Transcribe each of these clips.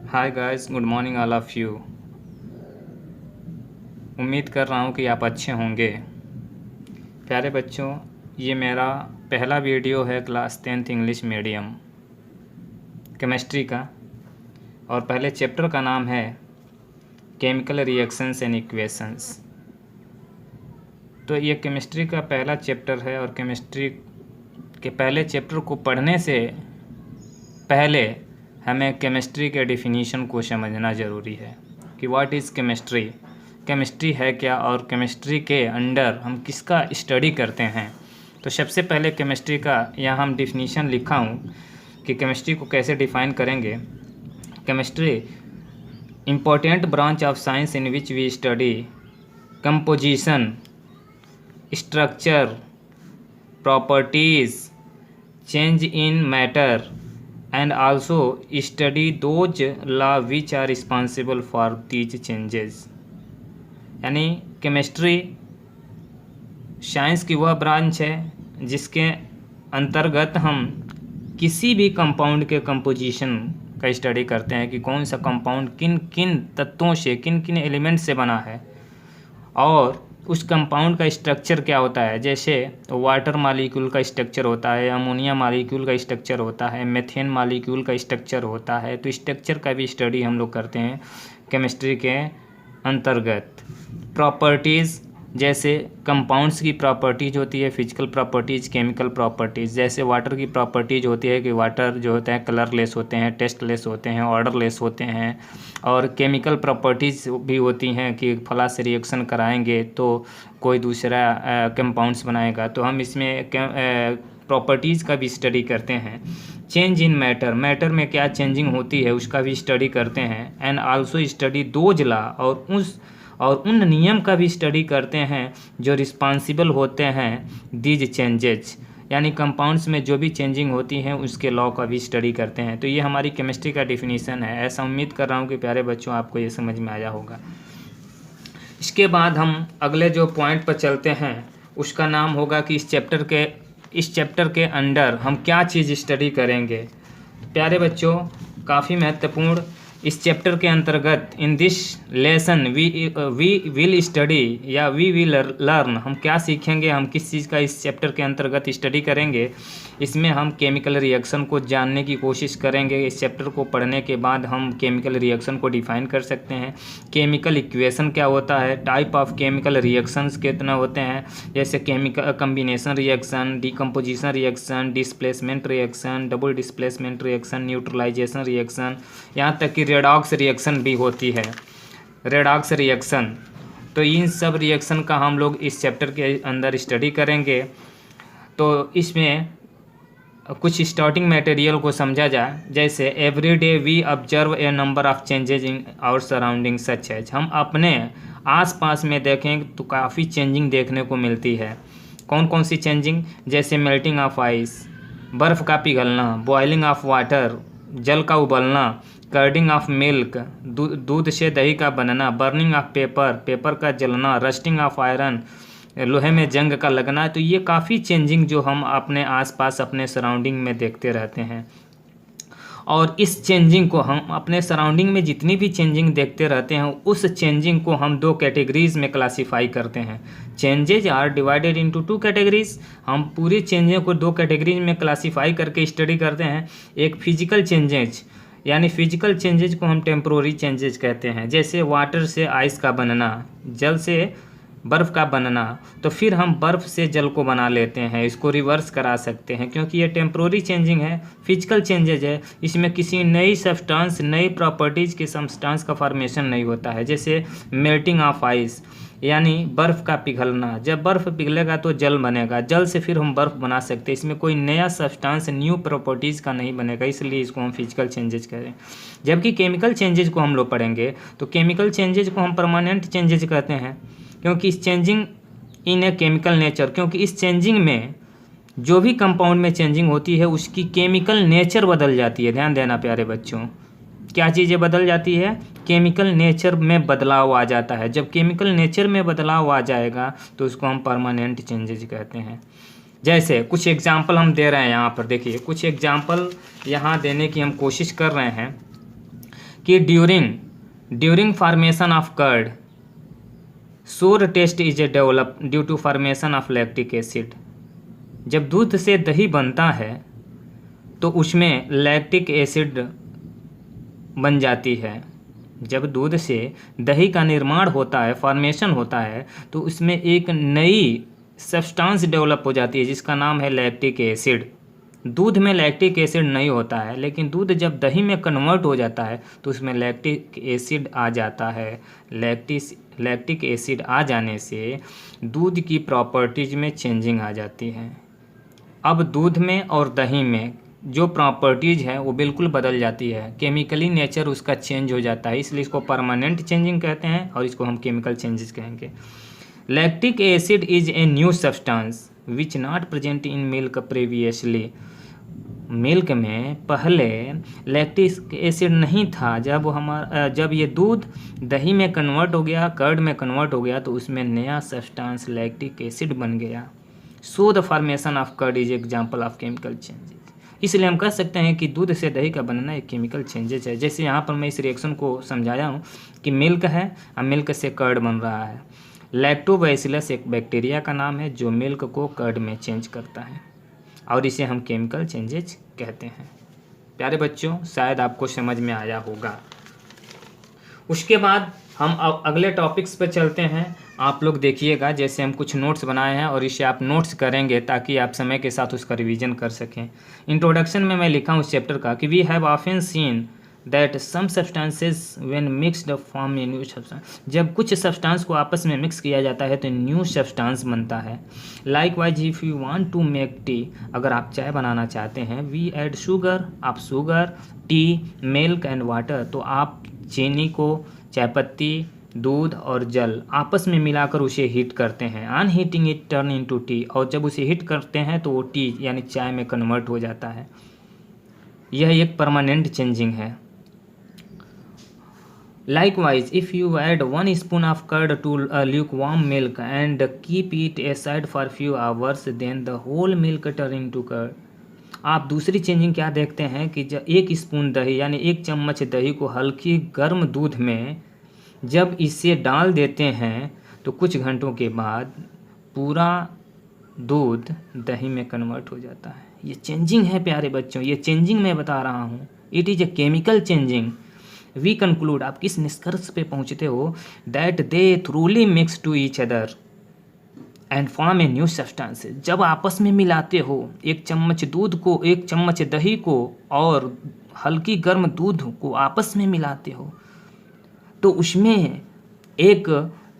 Hi guys, good morning all of you. उम्मीद कर रहा हूँ कि आप अच्छे होंगे। प्यारे बच्चों, ये मेरा पहला वीडियो है class 10th English medium chemistry का, और पहले चैप्टर का नाम है केमिकल रिएक्शंस एंड इक्वेशंस। तो ये केमिस्ट्री का पहला चैप्टर है, और केमिस्ट्री के पहले चैप्टर को पढ़ने से पहले हमें केमिस्ट्री के डेफिनीशन को समझना ज़रूरी है कि व्हाट इज़ केमिस्ट्री, केमिस्ट्री है क्या, और केमिस्ट्री के अंडर हम किसका स्टडी करते हैं। तो सबसे पहले केमिस्ट्री का यहाँ हम डेफिनीशन लिखा हूँ कि केमिस्ट्री को कैसे डिफ़ाइन करेंगे। Chemistry important branch of science in which we study composition, structure, properties, change in matter and also study those law which are responsible for these changes। यानी केमिस्ट्री साइंस की वह branch है जिसके अंतर्गत हम किसी भी कंपाउंड के कंपोजिशन का स्टडी करते हैं कि कौन सा कंपाउंड किन किन तत्वों से, किन किन एलिमेंट से बना है, और उस कंपाउंड का स्ट्रक्चर क्या होता है। जैसे वाटर मालिक्यूल का स्ट्रक्चर होता है, अमोनिया मालिक्यूल का स्ट्रक्चर होता है, मेथेन मालिक्यूल का स्ट्रक्चर होता है। तो स्ट्रक्चर का भी स्टडी हम लोग करते हैं केमिस्ट्री के अंतर्गत। प्रॉपर्टीज़, जैसे कंपाउंड्स की प्रॉपर्टीज होती है, फिजिकल प्रॉपर्टीज़, केमिकल प्रॉपर्टीज़। जैसे वाटर की प्रॉपर्टीज होती है कि वाटर जो होते हैं कलरलेस होते हैं, टेस्टलेस होते हैं, ऑर्डरलेस होते हैं। और केमिकल प्रॉपर्टीज़ भी होती हैं कि फला से रिएक्शन कराएंगे तो कोई दूसरा कंपाउंड्स बनाएगा। तो हम इसमें प्रॉपर्टीज़ का भी स्टडी करते हैं। चेंज इन मैटर, मैटर में क्या चेंजिंग होती है उसका भी स्टडी करते हैं। And also study those law, और उन नियम का भी स्टडी करते हैं जो रिस्पॉन्सिबल होते हैं दीज चेंजेज, यानी कंपाउंड्स में जो भी चेंजिंग होती हैं उसके लॉ का भी स्टडी करते हैं। तो ये हमारी केमिस्ट्री का डेफिनेशन है। ऐसा उम्मीद कर रहा हूँ कि प्यारे बच्चों आपको ये समझ में आया होगा। इसके बाद हम अगले जो पॉइंट पर चलते हैं उसका नाम होगा कि इस चैप्टर के अंडर हम क्या चीज़ स्टडी करेंगे। प्यारे बच्चों, काफ़ी महत्वपूर्ण इस चैप्टर के अंतर्गत in this lesson we will study या वी विल लर्न, हम क्या सीखेंगे, हम किस चीज़ का इस चैप्टर के अंतर्गत स्टडी करेंगे। इसमें हम केमिकल रिएक्शन को जानने की कोशिश करेंगे। इस चैप्टर को पढ़ने के बाद हम केमिकल रिएक्शन को डिफ़ाइन कर सकते हैं। केमिकल इक्वेशन क्या होता है, टाइप ऑफ केमिकल रिएक्शंस कितना होते हैं, जैसे chemical combination reaction, decomposition reaction, displacement reaction, double displacement reaction, neutralisation reaction, यहाँ तक कि रेडॉक्स रिएक्शन भी होती है, रेडॉक्स रिएक्शन। तो इन सब रिएक्शन का हम लोग इस चैप्टर के अंदर स्टडी करेंगे। तो इसमें कुछ स्टार्टिंग मटेरियल को समझा जाए। जैसे every day we observe a number of changes in our surrounding such as, हम अपने आसपास में देखें तो काफ़ी चेंजिंग देखने को मिलती है। कौन कौन सी चेंजिंग, जैसे मेल्टिंग ऑफ आइस, बर्फ़ का पिघलना, बॉइलिंग ऑफ वाटर, जल का उबलना, कर्डिंग ऑफ मिल्क, दूध से दही का बनना, बर्निंग ऑफ पेपर का जलना, रस्टिंग ऑफ आयरन, लोहे में जंग का लगना। तो ये काफ़ी चेंजिंग जो हम अपने आसपास अपने सराउंडिंग में देखते रहते हैं, और इस चेंजिंग को हम अपने सराउंडिंग में जितनी भी चेंजिंग देखते रहते हैं उस चेंजिंग को हम दो कैटेगरीज़ में क्लासीफाई करते हैं। Changes are divided into two categories, हम पूरी चेंजेज को दो कैटेगरीज में क्लासीफाई करके स्टडी करते हैं। एक फिजिकल चेंजेज, यानी फिजिकल चेंजेज को हम टेम्प्रोरी चेंजेज कहते हैं। जैसे वाटर से आइस का बनना, जल से बर्फ़ का बनना, तो फिर हम बर्फ़ से जल को बना लेते हैं, इसको रिवर्स करा सकते हैं क्योंकि ये टेम्प्रोरी चेंजिंग है, फिजिकल चेंजेज है। इसमें किसी नई सब्सटेंस, नई प्रॉपर्टीज़ के सब्सटेंस का फॉर्मेशन नहीं होता है। जैसे मेल्टिंग ऑफ आइस, यानी बर्फ़ का पिघलना, जब बर्फ़ पिघलेगा तो जल बनेगा, जल से फिर हम बर्फ़ बना सकते हैं। इसमें कोई नया सब्सटेंस, न्यू प्रॉपर्टीज़ का नहीं बनेगा, इसलिए इसको हम फिजिकल चेंजेज करें। जबकि केमिकल चेंजेज को हम लोग पढ़ेंगे तो केमिकल चेंजेज को हम परमानेंट चेंजेज कहते हैं, क्योंकि इस changing in a chemical nature, क्योंकि इस चेंजिंग में जो भी कंपाउंड में चेंजिंग होती है उसकी केमिकल नेचर बदल जाती है। ध्यान देना प्यारे बच्चों, क्या चीज़ें बदल जाती है, केमिकल नेचर में बदलाव आ जाता है। जब केमिकल नेचर में बदलाव आ जाएगा तो उसको हम परमानेंट चेंजेज कहते हैं। जैसे कुछ एग्जाम्पल हम दे रहे हैं यहाँ पर, देखिए कुछ एग्जाम्पल यहाँ देने की हम कोशिश कर रहे हैं कि during formation of curd sour taste is a develop due to formation of lactic acid. जब दूध से दही बनता है तो उसमें लैक्टिक एसिड बन जाती है। जब दूध से दही का निर्माण होता है, फॉर्मेशन होता है, तो उसमें एक नई सब्सटेंस डेवलप हो जाती है जिसका नाम है लैक्टिक एसिड। दूध में लैक्टिक एसिड नहीं होता है, लेकिन दूध जब दही में कन्वर्ट हो जाता है तो उसमें लैक्टिक एसिड आ जाता है। लैक्टिक एसिड आ जाने से दूध की प्रॉपर्टीज में चेंजिंग आ जाती है। अब दूध में और दही में जो प्रॉपर्टीज़ है वो बिल्कुल बदल जाती है, केमिकली नेचर उसका चेंज हो जाता है, इसलिए इसको परमानेंट चेंजिंग कहते हैं और इसको हम केमिकल चेंजेस कहेंगे। Lactic acid is a new substance which not present in milk previously. Milk में पहले लैक्टिक एसिड नहीं था। जब ये दूध दही में कन्वर्ट हो गया, कर्ड में कन्वर्ट हो गया, तो उसमें नया सब्सटेंस लैक्टिक एसिड बन गया। So the formation of curd is example of chemical changes. इसलिए हम कह सकते हैं कि दूध से दही का बनना एक केमिकल चेंजेस है। जैसे यहाँ पर मैं इस रिएक्शन को समझाया हूँ कि मिल्क है और मिल्क से कर्ड बन रहा है। लैक्टोबैसिलस एक बैक्टीरिया का नाम है जो मिल्क को कर्ड में चेंज करता है और इसे हम केमिकल चेंजेस कहते हैं। प्यारे बच्चों, शायद आपको समझ में आया होगा। उसके बाद हम अब अगले टॉपिक्स पर चलते हैं। आप लोग देखिएगा, जैसे हम कुछ नोट्स बनाए हैं और इसे आप नोट्स करेंगे ताकि आप समय के साथ उसका रिवीजन कर सकें। इंट्रोडक्शन में मैं लिखा हूँ इस चैप्टर का कि we have often seen that some substances when mixed form a new substance. जब कुछ सब्सटेंस को आपस में मिक्स किया जाता है तो न्यू सब्सटेंस बनता है। Likewise if you want to make tea, अगर आप चाय बनाना चाहते हैं, वी ऐड शुगर, आप sugar, tea, milk and water, तो आप चीनी को, चायपत्ती, दूध और जल आपस में मिलाकर उसे हीट करते हैं। On heating it turn into T, और जब उसे हीट करते हैं तो वो टी यानी चाय में कन्वर्ट हो जाता है। यह एक परमानेंट चेंजिंग है। Likewise, if you add 1 spoon of curd to a lukewarm milk and keep it aside for few hours, then the whole milk turn into curd. आप दूसरी चेंजिंग क्या देखते हैं कि जब 1 स्पून दही यानी 1 चम्मच दही को हल्की गर्म दूध में जब इसे डाल देते हैं तो कुछ घंटों के बाद पूरा दूध दही में कन्वर्ट हो जाता है। ये चेंजिंग है प्यारे बच्चों, ये चेंजिंग मैं बता रहा हूँ। It is a chemical changing. We conclude, आप किस निष्कर्ष पे पहुँचते हो, that they thoroughly mix to each other and form a new substance. जब आपस में मिलाते हो 1 चम्मच दूध को, 1 चम्मच दही को और हल्की गर्म दूध को आपस में मिलाते हो तो उसमें एक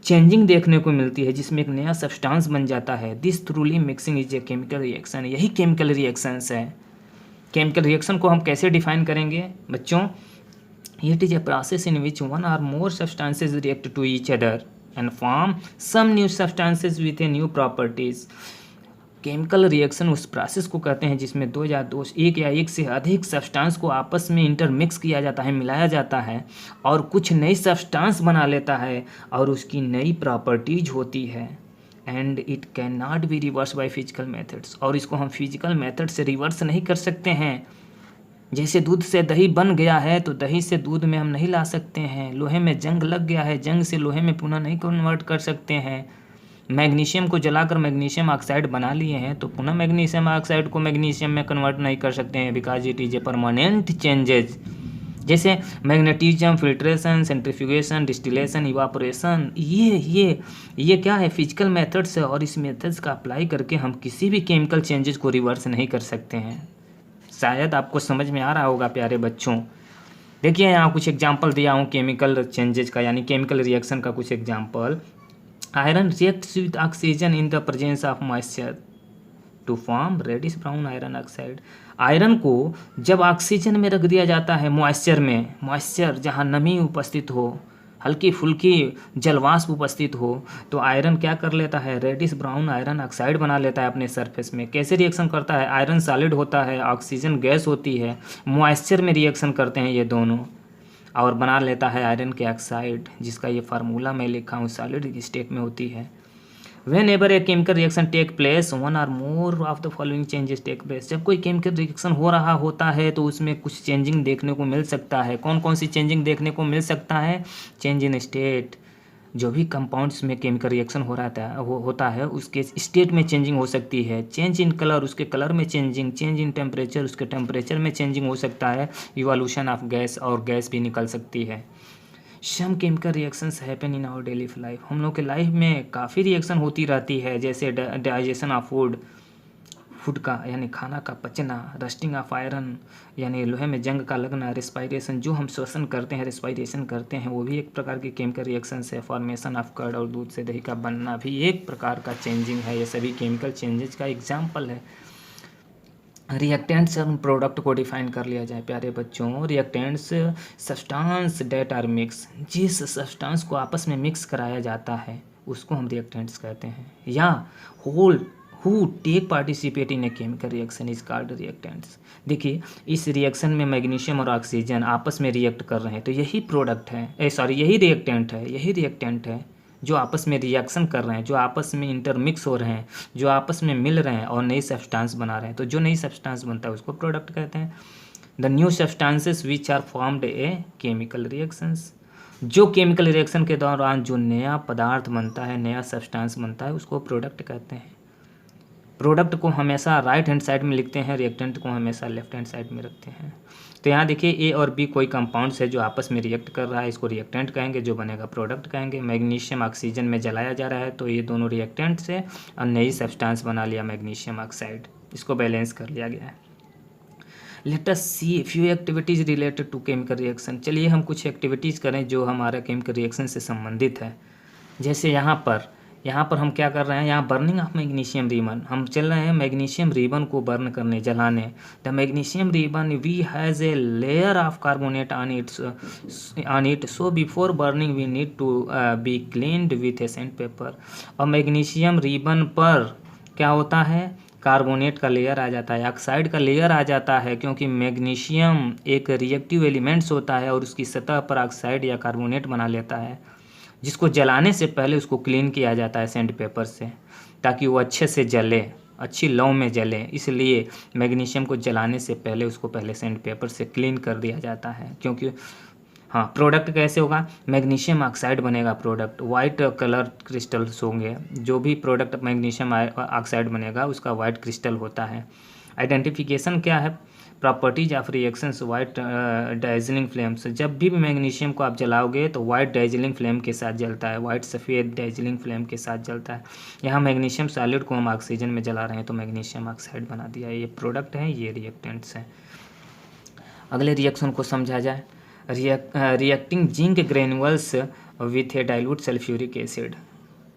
चेंजिंग देखने को मिलती है जिसमें एक नया सब्सटेंस बन जाता है। This थ्रूली mixing is a chemical reaction. यही केमिकल रिएक्शंस है। केमिकल रिएक्शन को हम कैसे डिफाइन करेंगे बच्चों? It is a process in which 1 or more substances react to each other and form some new substances with a new properties. Chemical reaction उस process को कहते हैं जिसमें 1 या 1 से अधिक सब्सटेंस को आपस में इंटरमिक्स किया जाता है, मिलाया जाता है और कुछ नई सब्सटेंस बना लेता है और उसकी नई प्रॉपर्टीज होती है। And it can not be reverse by physical methods, और इसको हम फिजिकल मेथड से रिवर्स नहीं कर सकते हैं। जैसे दूध से दही बन गया है तो दही से दूध में हम नहीं ला सकते हैं। लोहे में जंग लग गया है, जंग से लोहे में पुनः नहीं कन्वर्ट कर सकते हैं। मैग्नीशियम को जलाकर मैग्नीशियम ऑक्साइड बना लिए हैं तो पुनः मैग्नीशियम ऑक्साइड को मैग्नीशियम में कन्वर्ट नहीं कर सकते हैं, because it is a permanent changes. जैसे magnetism, filtration, centrifugation, distillation, evaporation, ये क्या है? फिजिकल मेथड्स है और इस मेथड्स का अप्लाई करके हम किसी भी केमिकल चेंजेस को रिवर्स नहीं कर सकते हैं। शायद आपको समझ में आ रहा होगा प्यारे बच्चों। देखिए यहाँ कुछ एग्जांपल दिया हूँ केमिकल चेंजेस का, यानी केमिकल रिएक्शन का कुछ example. Iron reacts with oxygen in the presence of moisture to form reddish brown iron oxide. Iron को जब ऑक्सीजन में रख दिया जाता है, मॉइस्चर जहाँ नमी उपस्थित हो, हल्की फुल्की जलवाष्प उपस्थित हो, तो आयरन क्या कर लेता है? रेडिश ब्राउन आयरन ऑक्साइड बना लेता है अपने सरफेस में। कैसे रिएक्शन करता है? आयरन सॉलिड होता है, ऑक्सीजन गैस होती है, मॉइस्चर में रिएक्शन करते हैं ये दोनों और बना लेता है आयरन के ऑक्साइड, जिसका ये फार्मूला मैं लिखा हूँ, सॉलिड स्टेट में होती है। Whenever a chemical reaction take place one or more of the following changes take place. जब कोई केमिकल रिएक्शन हो रहा होता है तो उसमें कुछ चेंजिंग देखने को मिल सकता है। कौन कौन सी चेंजिंग देखने को मिल सकता है? चेंज इन स्टेट, जो भी कंपाउंड्स में केमिकल रिएक्शन होता है उसके स्टेट में चेंजिंग हो सकती है। चेंज इन कलर, उसके कलर में चेंजिंग। चेंज इन टेम्परेचर, उसके टेम्परेचर में चेंजिंग हो सकता है। इवोल्यूशन ऑफ गैस, और गैस भी निकल सकती है। Some chemical reactions happen in our daily life. हम लोग के लाइफ में काफ़ी रिएक्शन होती रहती है, जैसे डाइजेशन ऑफ फूड का यानी खाना का पचना, रस्टिंग ऑफ आयरन यानी लोहे में जंग का लगना, रेस्पायरेशन जो हम श्वसन करते हैं, रेस्पायरेशन करते हैं, वो भी एक प्रकार की केमिकल रिएक्शन है। फॉर्मेशन ऑफ कर्ड, और दूध से दही का बनना भी एक प्रकार का चेंजिंग है। ये सभी केमिकल चेंजेस का एग्जाम्पल है। रिएक्टेंट्स और प्रोडक्ट को डिफाइन कर लिया जाए प्यारे बच्चों। Reactants substance that are mix, जिस सब्सटेंस को आपस में मिक्स कराया जाता है उसको हम रिएक्टेंट्स कहते हैं। या whole who take participate in a chemical reaction is called reactants. देखिए इस रिएक्शन में मैग्नीशियम और ऑक्सीजन आपस में रिएक्ट कर रहे हैं तो यही प्रोडक्ट है, यही रिएक्टेंट है जो आपस में रिएक्शन कर रहे हैं, जो आपस में इंटरमिक्स हो रहे हैं, जो आपस में मिल रहे हैं और नई सब्सटेंस बना रहे हैं। तो जो नई सब्सटेंस बनता है उसको प्रोडक्ट कहते हैं। The new substances which are formed a chemical reactions, जो केमिकल रिएक्शन के दौरान जो नया पदार्थ बनता है, नया सब्सटेंस बनता है, उसको प्रोडक्ट कहते हैं। प्रोडक्ट को हमेशा राइट हैंड साइड में लिखते हैं, रिएक्टेंट को हमेशा लेफ्ट हैंड साइड में रखते हैं। तो यहाँ देखिए ए और बी कोई कंपाउंड्स है जो आपस में रिएक्ट कर रहा है, इसको रिएक्टेंट कहेंगे, जो बनेगा प्रोडक्ट कहेंगे। मैग्नीशियम ऑक्सीजन में जलाया जा रहा है तो ये दोनों रिएक्टेंट्स है और नई सब्सटेंस बना लिया मैग्नीशियम ऑक्साइड, इसको बैलेंस कर लिया गया है। Let us see few activities related to chemical reaction. चलिए हम कुछ एक्टिविटीज़ करें जो हमारा केमिकल रिएक्शन से संबंधित है। जैसे यहाँ पर हम क्या कर रहे हैं, यहाँ बर्निंग ऑफ मैग्नीशियम रिबन, हम चल रहे हैं मैग्नीशियम रिबन को बर्न करने, जलाने। The magnesium ribbon we has a layer of carbonate on it so before burning we need to be cleaned with a sand paper. और मैग्नीशियम रिबन पर क्या होता है, कार्बोनेट का लेयर आ जाता है, ऑक्साइड का लेयर आ जाता है, क्योंकि मैग्नीशियम एक रिएक्टिव एलिमेंट्स होता है और उसकी सतह पर ऑक्साइड या कार्बोनेट बना लेता है, जिसको जलाने से पहले उसको क्लीन किया जाता है सैंड पेपर से, ताकि वो अच्छे से जले, अच्छी लौ में जले। इसलिए मैग्नीशियम को जलाने से पहले उसको पहले सैंड पेपर से क्लीन कर दिया जाता है। क्योंकि हाँ, प्रोडक्ट कैसे होगा, मैग्नीशियम ऑक्साइड बनेगा प्रोडक्ट, वाइट कलर क्रिस्टल्स होंगे। जो भी प्रोडक्ट मैग्नीशियम ऑक्साइड बनेगा उसका वाइट क्रिस्टल होता है। आइडेंटिफिकेशन क्या है, properties of reactions, white dazzling flames. जब भी मैग्नीशियम को आप जलाओगे तो वाइट डाइजलिंग फ्लेम के साथ जलता है, वाइट सफ़ेद डाइजलिंग फ्लेम के साथ जलता है। यहाँ मैग्नीशियम सॉलिड को हम ऑक्सीजन में जला रहे हैं तो मैग्नीशियम ऑक्साइड बना दिया। ये प्रोडक्ट हैं, ये रिएक्टेंट्स हैं। अगले रिएक्शन को समझा जाए। Reacting zinc granules with A dilute sulphuric acid.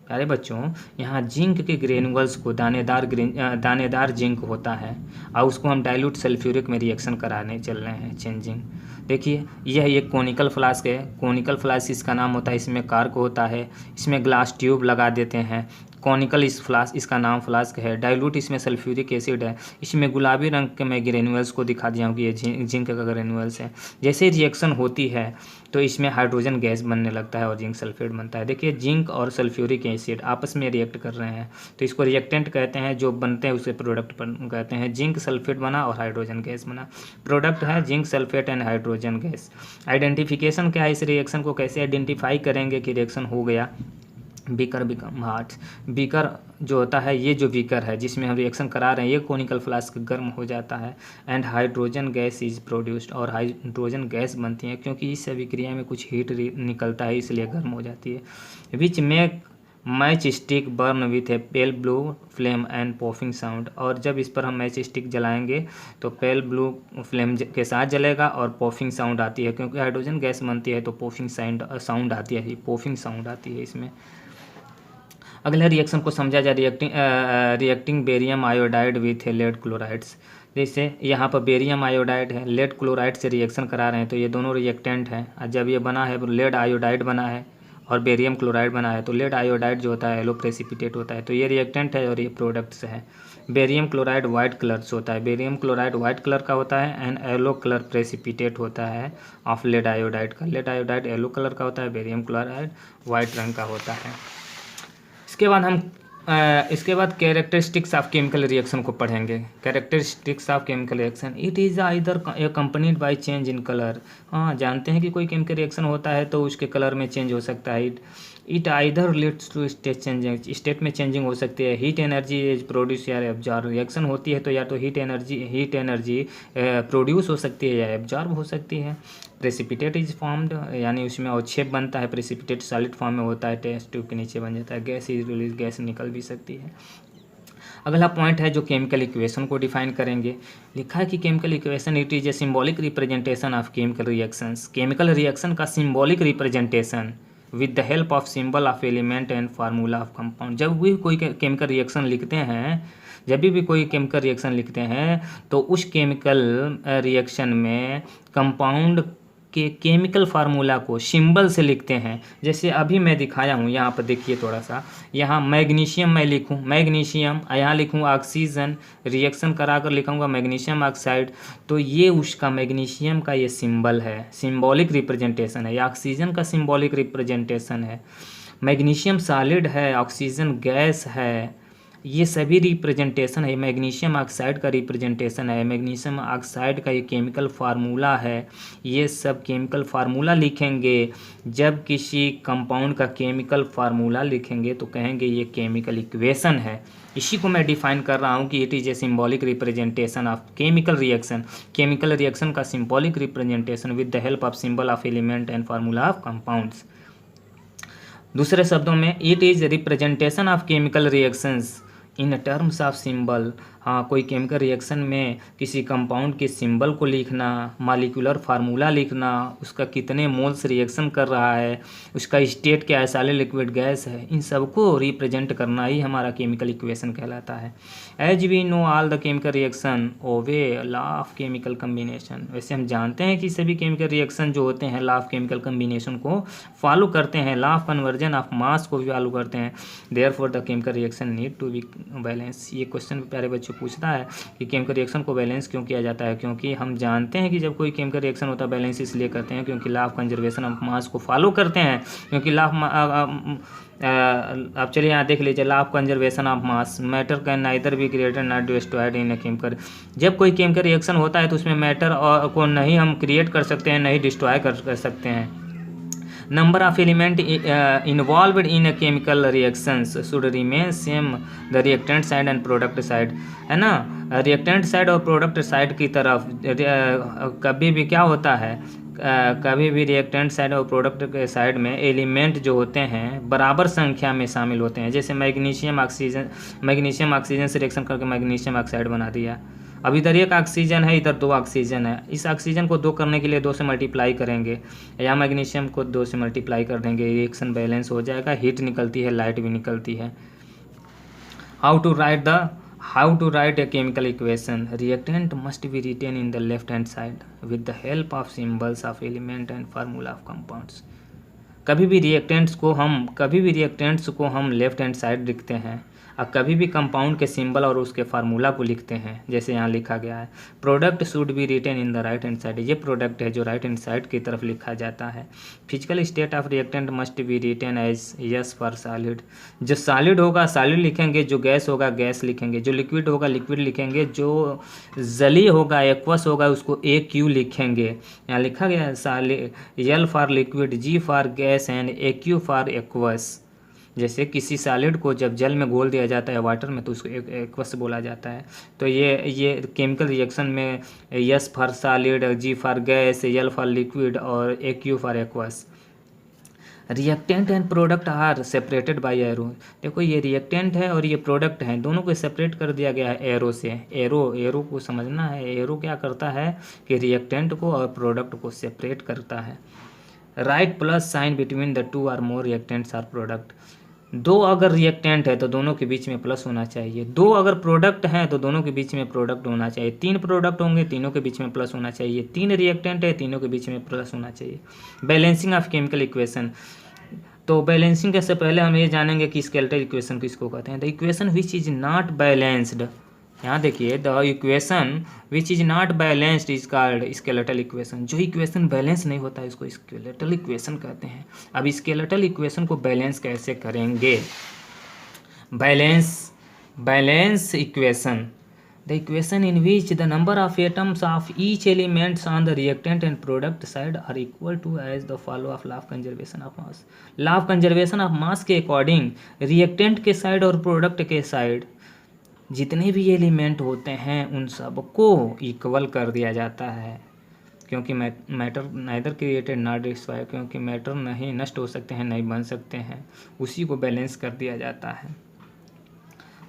अरे बच्चों, यहाँ जिंक के ग्रेनुअल्स को दानेदार जिंक होता है और उसको हम डाइल्यूट सल्फ्यूरिक में रिएक्शन कराने चल रहे हैं, चेंजिंग। देखिए यह एक कोनिकल फ्लास्क है, कोनिकल फ्लास्क इसका नाम होता है, इसमें कार्क होता है, इसमें ग्लास ट्यूब लगा देते हैं। कॉनिकल इसका नाम फ्लास्क है। डाइल्यूट इसमें सल्फ्यूरिक एसिड है। इसमें गुलाबी रंग के मैं ग्रेनुअल्स को दिखा दिया हूँ कि ये जिंक का ग्रेनुअल्स है। जैसे रिएक्शन होती है तो इसमें हाइड्रोजन गैस बनने लगता है और जिंक सल्फेट बनता है। देखिए जिंक और सल्फ्यूरिक एसिड आपस में रिएक्ट कर रहे हैं तो इसको रिएक्टेंट कहते हैं, जो बनते हैं उसे प्रोडक्ट कहते हैं। जिंक सल्फेट बना और हाइड्रोजन गैस बना, प्रोडक्ट है zinc sulphate and hydrogen gas. Identification क्या है, इस रिएक्शन को कैसे आइडेंटिफाई करेंगे कि रिएक्शन हो गया। बीकर बिकम हार्ट, बीकर जो होता है, ये जो बीकर है जिसमें हम रिएक्शन करा रहे हैं, ये कोनिकल फ्लास्क गर्म हो जाता है and hydrogen gas is produced, और हाइड्रोजन गैस बनती है क्योंकि इस अभिक्रिया में कुछ हीट निकलता है इसलिए गर्म हो जाती है। Which make match stick burn with a pale blue flame and popping sound. और जब इस पर हम मैच स्टिक जलाएंगे तो पेल ब्लू फ्लेम के साथ जलेगा और पॉफिंग साउंड आती है, क्योंकि हाइड्रोजन गैस बनती है तो पॉफिंग साउंड आती है, पॉफिंग साउंड आती है इसमें। अगले रिएक्शन को समझा जाए, reacting barium iodide with lead chlorides. जैसे यहाँ पर बेरियम आयोडाइड है, लेड क्लोराइड से रिएक्शन करा रहे हैं तो ये दोनों रिएक्टेंट हैं। और जब ये बना है लेड आयोडाइड बना है और बेरियम क्लोराइड बना है तो लेड आयोडाइड जो होता है येलो प्रेसिपिटेट होता है, तो ये रिएक्टेंट है और ये प्रोडक्ट्स है। बेरियम क्लोराइड वाइट कलर्स होता है, बेरियम क्लोराइड वाइट कलर का होता है एंड येलो कलर प्रेसिपिटेट होता है ऑफ लेड आयोडाइड का। लेड आयोडाइड येलो कलर का होता है, बेरियम क्लोराइड वाइट रंग का होता है। इसके बाद हम इसके बाद कैरेक्टरिस्टिक्स ऑफ केमिकल रिएक्शन को पढ़ेंगे। Characteristics of chemical reaction, it is either accompanied by change in colour. हाँ, जानते हैं कि कोई केमिकल रिएक्शन होता है तो उसके कलर में चेंज हो सकता है। It either leads to state changing, state में चेंजिंग हो सकती है। हीट एनर्जी इज प्रोड्यूस या एब्जॉर्ब, रिएक्शन होती है तो या तो हीट एनर्जी प्रोड्यूस हो सकती है या एब्जॉर्ब हो सकती है। प्रेसिपिटेट इज फॉर्म्ड, यानी उसमें अवक्षेप बनता है। प्रेसिपिटेट सॉलिड फॉर्म में होता है, टेस्ट ट्यूब के नीचे बन जाता है। गैस इज रिलीज, गैस निकल भी सकती है। अगला पॉइंट है जो केमिकल इक्वेशन को डिफाइन करेंगे। लिखा है कि chemical equation it is a symbolic representation of chemical reactions, chemical reaction का symbolic representation with the help of symbol of element and formula of compound. जब भी कोई केमिकल रिएक्शन लिखते हैं, जब भी कोई केमिकल रिएक्शन लिखते हैं तो उस केमिकल रिएक्शन में कंपाउंड के केमिकल फार्मूला को सिंबल से लिखते हैं। जैसे अभी मैं दिखाया हूँ, यहाँ पर देखिए थोड़ा सा, यहाँ मैग्नीशियम मैं लिखूँ मैग्नीशियम, यहाँ लिखूँ ऑक्सीजन, रिएक्शन करा कर लिखूँगा मैग्नीशियम ऑक्साइड, तो ये उसका मैग्नीशियम का ये सिंबल है, सिंबॉलिक रिप्रेजेंटेशन है। ये ऑक्सीजन का सिंबॉलिक रिप्रेजेंटेशन है। मैग्नीशियम सॉलिड है, ऑक्सीजन गैस है, ये सभी रिप्रेजेंटेशन है। मैग्नीशियम ऑक्साइड का रिप्रेजेंटेशन है, मैग्नीशियम ऑक्साइड का ये केमिकल फार्मूला है। ये सब केमिकल फार्मूला लिखेंगे। जब किसी कंपाउंड का केमिकल फार्मूला लिखेंगे तो कहेंगे ये केमिकल इक्वेशन है। इसी को मैं डिफाइन कर रहा हूँ कि it is a symbolic representation of chemical reaction, chemical reaction का symbolic representation with the help of symbol of element and formula of compounds. दूसरे शब्दों में it is representation of chemical reactions in terms of symbol. हाँ, कोई chemical reaction में किसी compound के symbol को लिखना, मॉलिक्यूलर फार्मूला लिखना, उसका कितने मोल्स रिएक्शन कर रहा है, उसका स्टेट क्या है, सॉलिड लिक्विड गैस है, इन सबको रिप्रेजेंट करना ही हमारा केमिकल इक्वेशन कहलाता है। As we know all the chemical reaction obey law of chemical combination, वैसे हम जानते हैं कि सभी केमिकल रिएक्शन जो होते हैं लॉ ऑफ केमिकल कम्बिनेशन को फॉलो करते हैं, law of conversion of mass को भी फॉलो करते हैं। Therefore the chemical reaction need to be balance. ये क्वेश्चन प्यारे बच्चों पूछता है कि केमिकल रिएक्शन को बैलेंस क्यों किया जाता है, क्योंकि हम जानते हैं कि जब कोई केमिकल रिएक्शन होता है बैलेंस इसलिए करते हैं क्योंकि law of conservation of mass को फॉलो करते हैं। क्योंकि लॉ ऑफ आप चलिए यहाँ देख लीजिए, law of conservation of mass, matter can neither be created not destroyed in a chemical. जब कोई केमिकल रिएक्शन होता है तो उसमें मैटर को नहीं हम क्रिएट कर सकते हैं, नहीं डिस्ट्रॉय कर सकते हैं। Number of element involved in a chemical reactions should remain same the reactant side and product side, है ना। रिएक्टेंट साइड और प्रोडक्ट साइड की तरफ कभी भी क्या होता है, कभी भी रिएक्टेंट साइड और प्रोडक्ट के साइड में एलिमेंट जो होते हैं बराबर संख्या में शामिल होते हैं। जैसे मैग्नीशियम ऑक्सीजन से रिएक्शन करके मैग्नीशियम ऑक्साइड बना दिया। अब इधर एक ऑक्सीजन है, इधर 2 ऑक्सीजन है, इस ऑक्सीजन को 2 करने के लिए 2 से मल्टीप्लाई करेंगे, या मैग्नीशियम को 2 से मल्टीप्लाई कर देंगे, रिएक्शन बैलेंस हो जाएगा, हीट निकलती है, लाइट भी निकलती है। How to write a chemical equation, reactant must be written in the left hand side with the help of symbols of element and formula of compounds. कभी भी रिएक्टेंट्स को हम लेफ्ट हैंड साइड लिखते हैं और कभी भी कंपाउंड के सिंबल और उसके फार्मूला को लिखते हैं, जैसे यहाँ लिखा गया है। Product should be written in the right hand side, ये प्रोडक्ट है जो राइट हैंड साइड की तरफ लिखा जाता है। Physical state of reactant must be written as S for solid, जो सॉलिड होगा सॉलिड लिखेंगे, जो गैस होगा गैस लिखेंगे, जो लिक्विड होगा लिक्विड लिखेंगे, जो जलीय होगा एक्वस होगा उसको AQ लिखेंगे। यहाँ लिखा गया है solid, L for liquid, G for gas and AQ for aqueous. जैसे किसी सॉलिड को जब जल में घोल दिया जाता है वाटर में तो उसको एक्वस बोला जाता है। तो ये केमिकल रिएक्शन में S for solid, G for gas, L for liquid और AQ for aqueous. Reactant and product are separated by arrow, देखो ये रिएक्टेंट है और ये प्रोडक्ट है, दोनों को सेपरेट कर दिया गया है एरो से। एरो को समझना है, एरो क्या करता है कि रिएक्टेंट को और प्रोडक्ट को सेपरेट करता है। Right plus sign between the 2 और मोर रिएक्टेंट्स आर प्रोडक्ट, 2 अगर रिएक्टेंट है तो दोनों के बीच में प्लस होना चाहिए, 2 अगर प्रोडक्ट हैं तो दोनों के बीच में प्रोडक्ट होना चाहिए, 3 प्रोडक्ट होंगे तीनों के बीच में प्लस होना चाहिए, 3 रिएक्टेंट है तीनों के बीच में प्लस होना चाहिए। बैलेंसिंग ऑफ केमिकल इक्वेशन, तो बैलेंसिंग से पहले हम ये जानेंगे कि स्केलेटल इक्वेशन किसको कहते हैं। The equation which is not balanced, यहाँ देखिए, the equation which is not balanced is called skeletal equation, जो इक्वेशन बैलेंस नहीं होता है इसको स्केलेटल इक्वेशन कहते हैं। अब स्केलेटल इक्वेशन को बैलेंस कैसे करेंगे, balance equation, the equation in which the number of atoms of each elements on the reactant and product side are equal to as the follow of law of conservation of mass। law of conservation of mass के according reactant के side और product के side जितने भी element होते हैं उन सबको इक्वल कर दिया जाता है, क्योंकि matter neither created not destroy, क्योंकि मैटर नहीं नष्ट हो सकते हैं नहीं बन सकते हैं, उसी को बैलेंस कर दिया जाता है।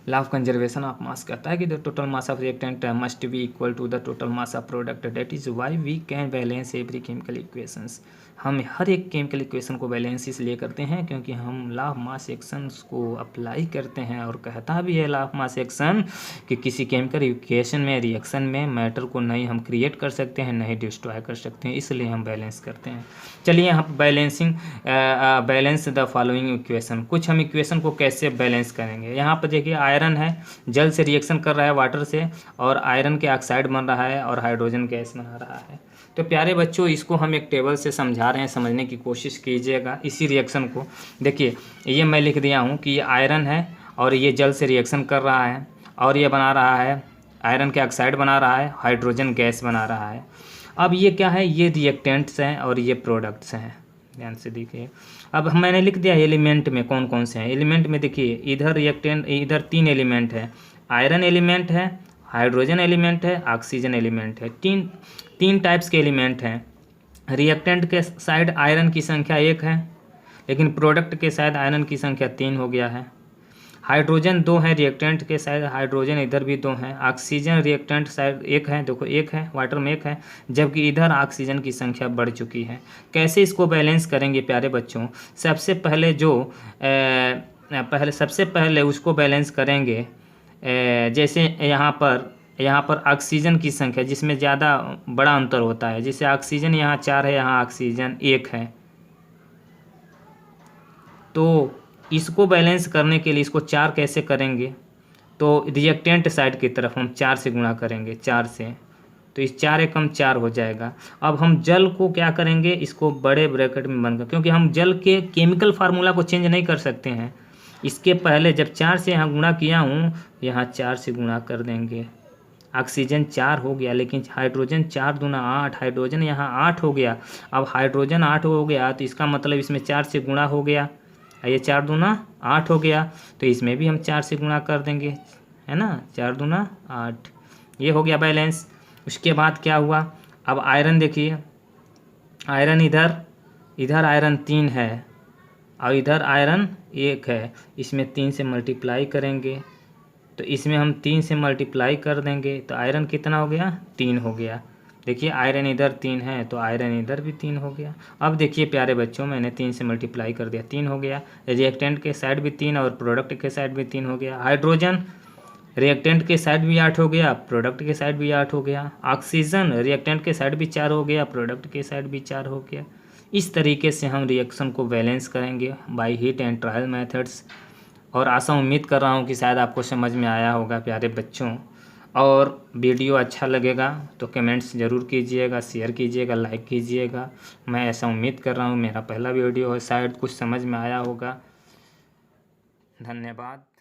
Law of conservation of mass कहता है कि the total mass of reactant must be equal to the total mass of product, that is why we can balance every chemical equations. हम हर एक केमिकल इक्वेशन को बैलेंस इसलिए करते हैं क्योंकि हम लॉ ऑफ मास एक्शंस को अप्लाई करते हैं, और कहता भी है लॉ ऑफ मास एक्शन कि किसी केमिकल इक्वेशन में रिएक्शन में मैटर को नहीं हम क्रिएट कर सकते हैं नहीं डिस्ट्रॉय कर सकते हैं, इसलिए हम बैलेंस करते हैं। चलिए यहाँ पर बैलेंस द फॉलोइंग इक्वेशन, कुछ हम इक्वेशन को कैसे बैलेंस करेंगे। यहाँ पर देखिए आयरन है, जल से रिएक्शन कर रहा है वाटर से, और आयरन के ऑक्साइड बन रहा है और हाइड्रोजन गैस बना रहा है। तो प्यारे बच्चों इसको हम एक टेबल से समझा रहे हैं, समझने की कोशिश कीजिएगा इसी रिएक्शन को। देखिए ये मैं लिख दिया हूँ कि ये आयरन है और ये जल से रिएक्शन कर रहा है और ये बना रहा है आयरन के ऑक्साइड बना रहा है, हाइड्रोजन गैस बना रहा है। अब ये क्या है, ये रिएक्टेंट्स हैं और ये प्रोडक्ट्स हैं, ध्यान से देखिए। अब मैंने लिख दिया एलिमेंट में कौन कौन से हैं। एलिमेंट में देखिए इधर रिएक्टेंट, इधर 3 एलिमेंट है, आयरन एलिमेंट है, हाइड्रोजन एलिमेंट है, ऑक्सीजन एलिमेंट है, तीन टाइप्स के एलिमेंट हैं। रिएक्टेंट के साइड आयरन की संख्या 1 है, लेकिन प्रोडक्ट के साइड आयरन की संख्या 3 हो गया है। हाइड्रोजन 2 है, रिएक्टेंट के साइड हाइड्रोजन इधर भी 2 है। ऑक्सीजन रिएक्टेंट साइड 1 है, देखो 1 है, वाटर में 1 है, जबकि इधर ऑक्सीजन की संख्या बढ़ चुकी है। कैसे इसको बैलेंस करेंगे प्यारे बच्चों, सबसे पहले उसको बैलेंस करेंगे। जैसे यहाँ पर ऑक्सीजन की संख्या जिसमें ज़्यादा बड़ा अंतर होता है, जैसे ऑक्सीजन यहाँ 4 है, यहाँ ऑक्सीजन 1 है, तो इसको बैलेंस करने के लिए इसको 4 कैसे करेंगे, तो रिएक्टेंट साइड की तरफ हम 4 से गुणा करेंगे, 4 से, तो इस 4 एकम 4 हो जाएगा। अब हम जल को क्या करेंगे, इसको बड़े ब्रैकेट में बनकर, क्योंकि हम जल के केमिकल फार्मूला को चेंज नहीं कर सकते हैं, इसके पहले जब 4 से यहाँ गुणा किया हूँ यहाँ 4 से गुणा कर देंगे। ऑक्सीजन 4 हो गया, लेकिन हाइड्रोजन 4 दूना 8, हाइड्रोजन यहाँ 8 हो गया। अब हाइड्रोजन 8 हो गया तो इसका मतलब इसमें 4 से गुणा हो गया, ये 4 दूना 8 हो गया, तो इसमें भी हम 4 से गुणा कर देंगे, है ना, 4 दूना 8, ये हो गया बैलेंस। उसके बाद क्या हुआ, अब आयरन देखिए, आयरन इधर आयरन 3 है और इधर आयरन 1 है, इसमें 3 से मल्टीप्लाई करेंगे, तो इसमें हम 3 से मल्टीप्लाई कर देंगे, तो आयरन कितना हो गया, 3 हो गया। देखिए आयरन इधर 3 है तो आयरन इधर भी 3 हो गया। अब देखिए प्यारे बच्चों मैंने 3 से मल्टीप्लाई कर दिया, 3 हो गया। रिएक्टेंट के साइड भी 3 और प्रोडक्ट के साइड भी 3 हो गया। हाइड्रोजन रिएक्टेंट के साइड भी 8 हो गया, प्रोडक्ट के साइड भी 8 हो गया। ऑक्सीजन रिएक्टेंट के साइड भी 4 हो गया, प्रोडक्ट के साइड भी 4 हो गया। इस तरीके से हम रिएक्शन को बैलेंस करेंगे by heat and trial methods. और आशा उम्मीद कर रहा हूँ कि शायद आपको समझ में आया होगा प्यारे बच्चों, और वीडियो अच्छा लगेगा तो कमेंट्स ज़रूर कीजिएगा, शेयर कीजिएगा, लाइक कीजिएगा। मैं ऐसा उम्मीद कर रहा हूँ, मेरा पहला वीडियो है, शायद कुछ समझ में आया होगा। धन्यवाद।